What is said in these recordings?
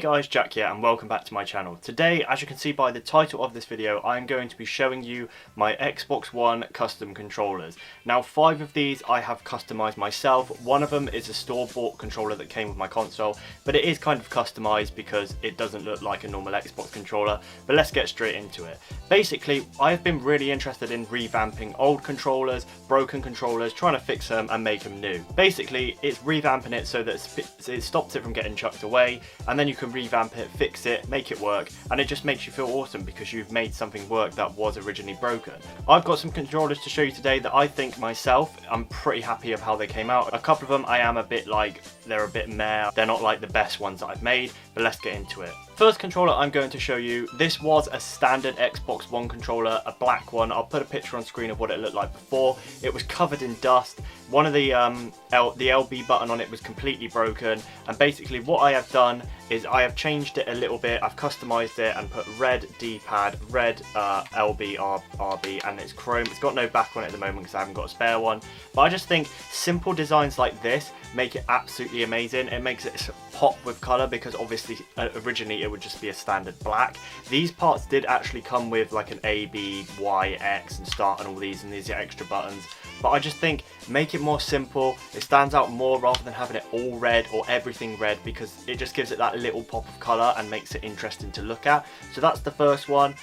guys, Jack here and welcome back to my channel. Today, as you can see by the title of this video, I'm going to be showing you my Xbox One custom controllers. Now 5 of these I have customized myself. One of them is a store-bought controller that came with my console, but it is kind of customized because it doesn't look like a normal Xbox controller. But let's get straight into it. Basically, I've been really interested in revamping old controllers, broken controllers, trying to fix them and make them new. Basically, it's revamping it so that it stops it from getting chucked away, and then you can revamp it, fix it, make it work, and it just makes you feel awesome because you've made something work that was originally broken. I've got some controllers to show you today that I think myself, I'm pretty happy of how they came out. A couple of them I am a bit like, they're a bit meh, they're not like the best ones that I've made, but let's get into it. First controller I'm going to show you, this was a standard Xbox One controller, a black one. I'll put a picture on screen of what it looked like before. It was covered in dust. One of the LB button on it was completely broken, and basically what I have done is I have changed it a little bit. I've customized it and put red D-pad, red LB, RB, and it's chrome. It's got no back on it at the moment because I haven't got a spare one, but I just think simple designs like this make it absolutely amazing. It makes it pop with color because obviously originally it would just be a standard black. These parts did actually come with like an A, B, Y, X and start and all these, and these are extra buttons. But I just think make it more simple. It stands out more rather than having it all red or everything red, because it just gives it that little pop of color and makes it interesting to look at. So that's the first one.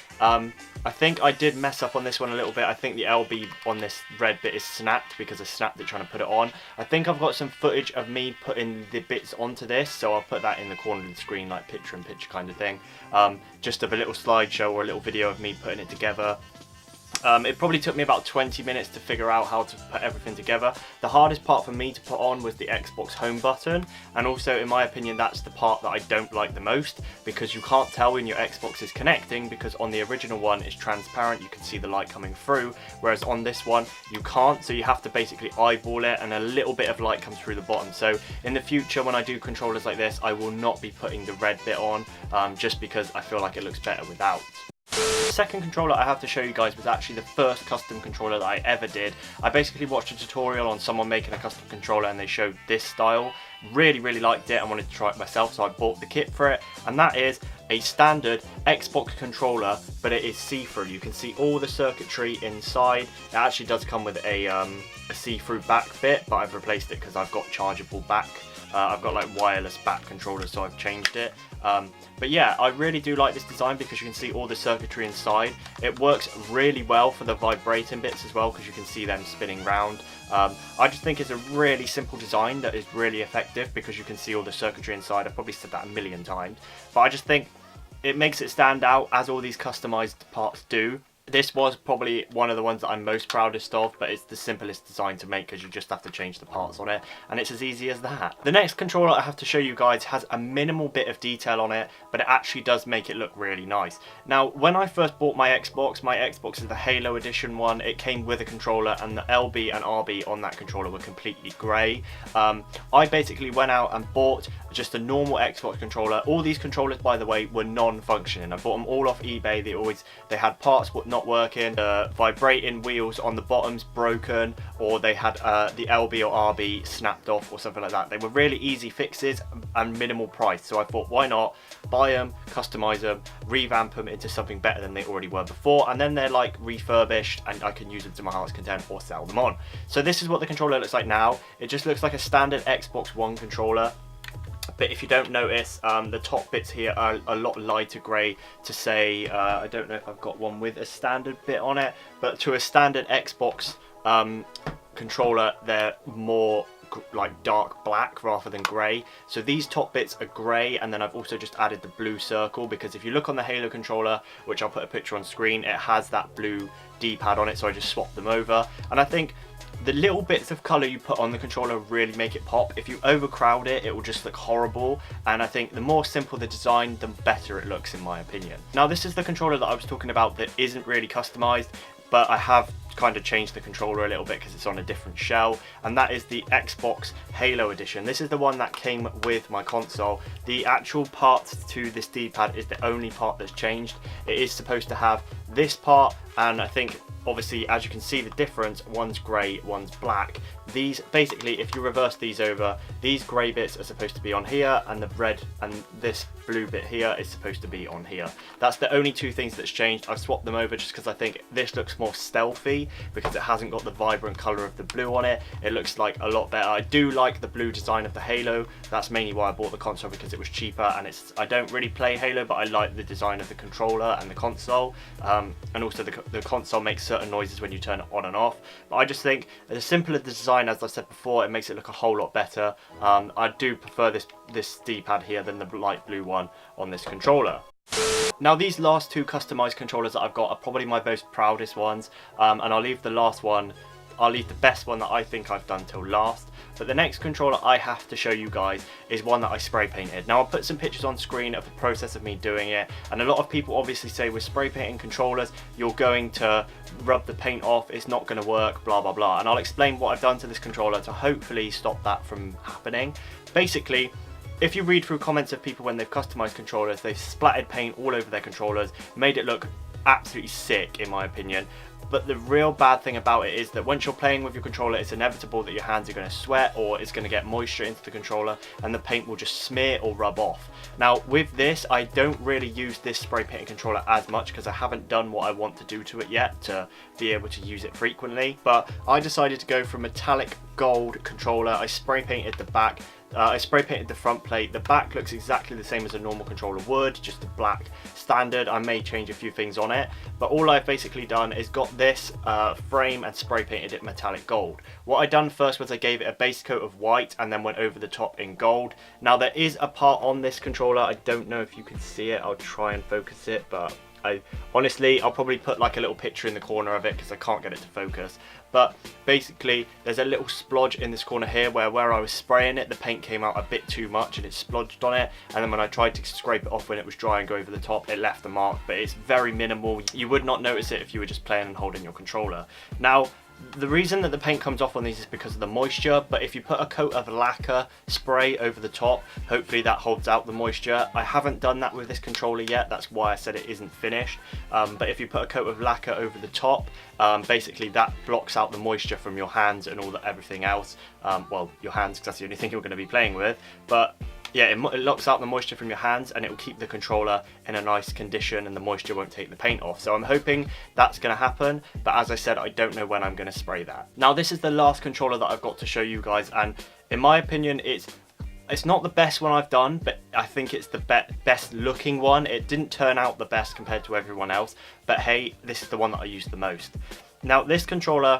I think I did mess up on this one a little bit. I think the LB on this red bit is snapped because I snapped it trying to put it on. I think I've got some footage of me putting the bits onto this, so I'll put that in the corner of the screen, like picture in picture kind of thing. Just of a little slideshow or a little video of me putting it together. It probably took me about 20 minutes to figure out how to put everything together. The hardest part for me to put on was the Xbox home button, and also in my opinion that's the part that I don't like the most, because you can't tell when your Xbox is connecting, because on the original one it's transparent, you can see the light coming through, whereas on this one you can't, so you have to basically eyeball it and a little bit of light comes through the bottom. So in the future when I do controllers like this, I will not be putting the red bit on, just because I feel like it looks better without. The second controller I have to show you guys was actually the first custom controller that I ever did. I basically watched a tutorial on someone making a custom controller and they showed this style. Really liked it and wanted to try it myself, so I bought the kit for it, and that is a standard Xbox controller, but it is see-through. You can see all the circuitry inside. It actually does come with a see-through back bit, but I've replaced it because I've got chargeable back. I've got like wireless back controllers, so I've changed it. But yeah, I really do like this design because you can see all the circuitry inside. It works really well for the vibrating bits as well because you can see them spinning round. I just think it's a really simple design that is really effective because you can see all the circuitry inside. I've probably said that a million times, but I just think it makes it stand out, as all these customized parts do. This was probably one of the ones that I'm most proudest of, but it's the simplest design to make because you just have to change the parts on it, and it's as easy as that. The next controller I have to show you guys has a minimal bit of detail on it, but it actually does make it look really nice. Now, when I first bought my Xbox is the Halo Edition one. It came with a controller, and the LB and RB on that controller were completely grey. I basically went out and bought just a normal Xbox controller. All these controllers, by the way, were non-functioning. I bought them all off eBay. They had parts not working, vibrating wheels on the bottoms broken, or they had the LB or RB snapped off or something like that. They were really easy fixes and minimal price, so I thought, why not buy them, customize them, revamp them into something better than they already were before, and then they're like refurbished and I can use them to my heart's content or sell them on. So this is what the controller looks like now. It just looks like a standard Xbox One controller. But if you don't notice, the top bits here are a lot lighter grey to say, I don't know if I've got one with a standard bit on it, but to a standard Xbox controller, they're more like dark black rather than grey. So these top bits are grey, and then I've also just added the blue circle, because if you look on the Halo controller, which I'll put a picture on screen, it has that blue D-pad on it, so I just swapped them over. And I think the little bits of colour you put on the controller really make it pop. If you overcrowd it, it will just look horrible, and I think the more simple the design, the better it looks in my opinion. Now this is the controller that I was talking about that isn't really customised, but I have kind of changed the controller a little bit because it's on a different shell, and that is the Xbox Halo Edition. This is the one that came with my console. The actual part to this D-pad is the only part that's changed. It is supposed to have this part, and I think obviously, as you can see the difference, one's grey, one's black. These, basically, if you reverse these over, these grey bits are supposed to be on here, and the red and this blue bit here is supposed to be on here. That's the only two things that's changed. I've swapped them over just because I think this looks more stealthy because it hasn't got the vibrant colour of the blue on it. It looks like a lot better. I do like the blue design of the Halo. That's mainly why I bought the console, because it was cheaper, and I don't really play Halo, but I like the design of the controller and the console, and also the console makes certain noises when you turn it on and off. But I just think the simpler the design, as I said before, it makes it look a whole lot better. I do prefer this D-pad here than the light blue one on this controller. Now, these last two customized controllers that I've got are probably my most proudest ones, and I'll leave the best one that I think I've done till last. But the next controller I have to show you guys is one that I spray painted. Now, I'll put some pictures on screen of the process of me doing it, and a lot of people obviously say with spray painting controllers you're going to rub the paint off, it's not going to work, blah blah blah, and I'll explain what I've done to this controller to hopefully stop that from happening. Basically, if you read through comments of people when they've customized controllers, they've splattered paint all over their controllers, made it look absolutely sick in my opinion. But the real bad thing about it is that once you're playing with your controller, it's inevitable that your hands are going to sweat, or it's going to get moisture into the controller, and the paint will just smear or rub off. Now, with this, I don't really use this spray painting controller as much because I haven't done what I want to do to it yet to be able to use it frequently. But I decided to go for a metallic gold controller. I spray painted the back. I spray painted the front plate. The back looks exactly the same as a normal controller would, just a black standard. I may change a few things on it, but all I've basically done is got this frame and spray painted it metallic gold. What I done first was I gave it a base coat of white and then went over the top in gold. Now, there is a part on this controller, I don't know if you can see it, I'll try and focus it, but honestly, I'll probably put like a little picture in the corner of it because I can't get it to focus. But basically, there's a little splodge in this corner here where I was spraying it, the paint came out a bit too much and it splodged on it. And then when I tried to scrape it off when it was dry and go over the top, it left the mark, but it's very minimal. You would not notice it if you were just playing and holding your controller. Now, the reason that the paint comes off on these is because of the moisture, but if you put a coat of lacquer spray over the top, hopefully that holds out the moisture. I haven't done that with this controller yet, that's why I said it isn't finished. But if you put a coat of lacquer over the top, basically that blocks out the moisture from your hands and everything else. Well, your hands, because that's the only thing you're going to be playing with. But yeah, it locks out the moisture from your hands and it will keep the controller in a nice condition and the moisture won't take the paint off. So I'm hoping that's going to happen, but as I said, I don't know when I'm going to spray that. Now, this is the last controller that I've got to show you guys, and in my opinion, it's not the best one I've done, but I think it's the best looking one. It didn't turn out the best compared to everyone else, but hey, this is the one that I use the most. Now, this controller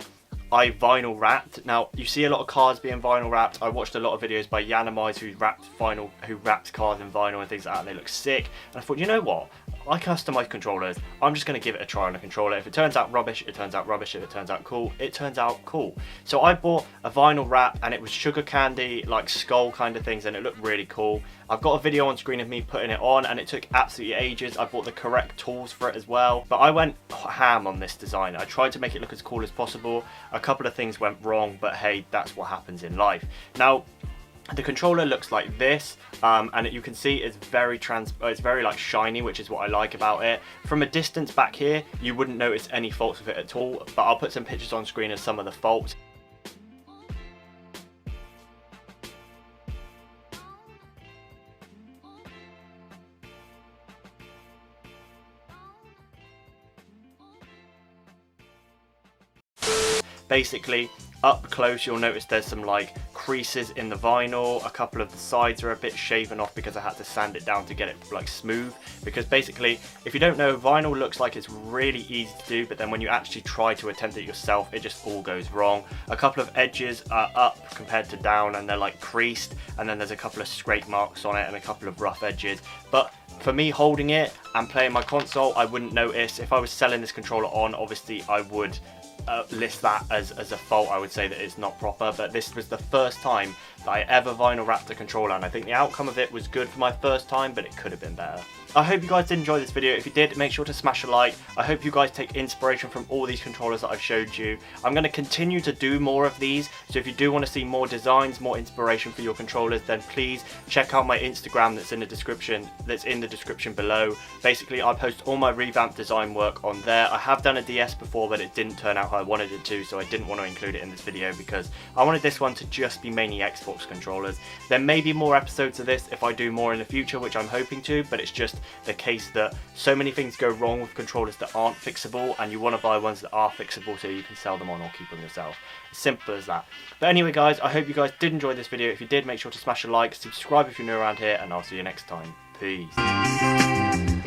I vinyl wrapped. Now, you see a lot of cars being vinyl wrapped. I watched a lot of videos by Yanamize who wrapped cars in vinyl and things like that, and they look sick. And I thought, you know what? I customize controllers. I'm just going to give it a try on a controller. If it turns out rubbish, it turns out rubbish. If it turns out cool, it turns out cool. So I bought a vinyl wrap, and it was sugar candy, like skull kind of things, and it looked really cool. I've got a video on screen of me putting it on, and it took absolutely ages. I bought the correct tools for it as well. But I went ham on this design. I tried to make it look as cool as possible. A couple of things went wrong, but hey, that's what happens in life. Now, the controller looks like this, and you can see it's very like shiny, which is what I like about it. From a distance back here, you wouldn't notice any faults with it at all, but I'll put some pictures on screen of some of the faults. Basically, up close you'll notice there's some like creases in the vinyl. A couple of the sides are a bit shaven off because I had to sand it down to get it like smooth, because basically, if you don't know, vinyl looks like it's really easy to do, but then when you actually try to attempt it yourself, it just all goes wrong. A couple of edges are up compared to down and they're like creased, and then there's a couple of scrape marks on it and a couple of rough edges. But for me holding it and playing my console, I wouldn't notice. If I was selling this controller on, obviously I would list that as a fault. I would say that it's not proper, but this was the first time that I ever vinyl wrapped a controller, and I think the outcome of it was good for my first time, but it could have been better. I hope you guys did enjoy this video. If you did, make sure to smash a like. I hope you guys take inspiration from all these controllers that I've showed you. I'm going to continue to do more of these, so if you do want to see more designs, more inspiration for your controllers, then please check out my Instagram that's in the description below. Basically, I post all my revamped design work on there. I have done a DS before, but it didn't turn out how I wanted it to, so I didn't want to include it in this video because I wanted this one to just be mainly Xbox controllers. There may be more episodes of this if I do more in the future, which I'm hoping to, but it's just the case that so many things go wrong with controllers that aren't fixable, and you want to buy ones that are fixable so you can sell them on or keep them yourself. As simple as that. But anyway guys, I hope you guys did enjoy this video. If you did, make sure to smash a like, subscribe if you're new around here, and I'll see you next time. Peace.